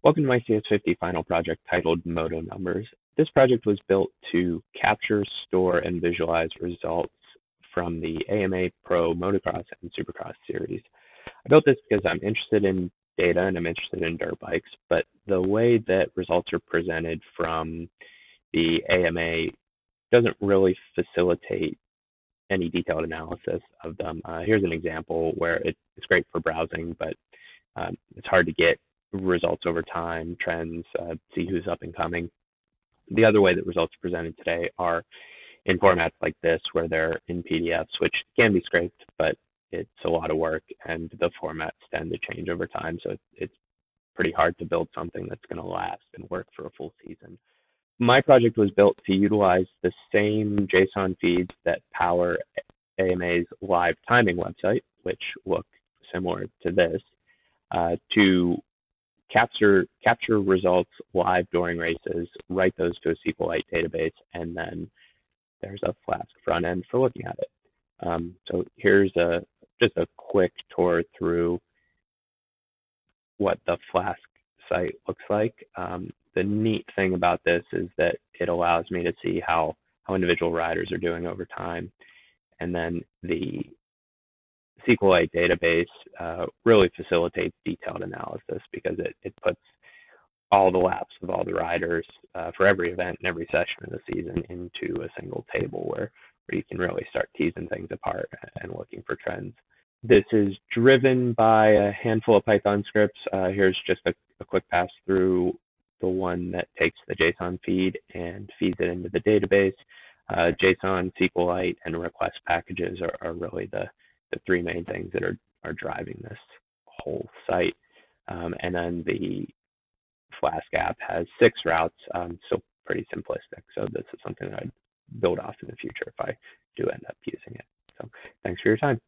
Welcome to my CS50 final project titled MotoNumbers. This project was built to capture, store, and visualize results from the AMA Pro Motocross and Supercross series. I built this because I'm interested in data and I'm interested in dirt bikes, but the way that results are presented from the AMA doesn't really facilitate any detailed analysis of them. Here's an example where it's great for browsing, but it's hard to get results over time, trends, see who's up and coming. The other way that results are presented today are in formats like this, where they're in PDFs, which can be scraped, but it's a lot of work, and the formats tend to change over time, so it's pretty hard to build something that's going to last and work for a full season. My project was built to utilize the same JSON feeds that power AMA's live timing website, which look similar to this, to capture results live during races, write those to a SQlite database, and then there's a Flask front end for looking at it. So here's just a quick tour through what the Flask site looks like. The neat thing about this is that it allows me to see how individual riders are doing over time. And then the SQlite database really facilitates detailed analysis because it puts all the laps of all the riders for every event and every session of the season into a single table where you can really start teasing things apart and looking for trends. This is driven by a handful of Python scripts. Here's just a quick pass through the one that takes the JSON feed and feeds it into the database. JSON, SQlite, and request packages are really the three main things that are driving this whole site. And then the Flask app has 6 routes, so pretty simplistic. So this is something that I'd build off in the future if I do end up using it. So thanks for your time.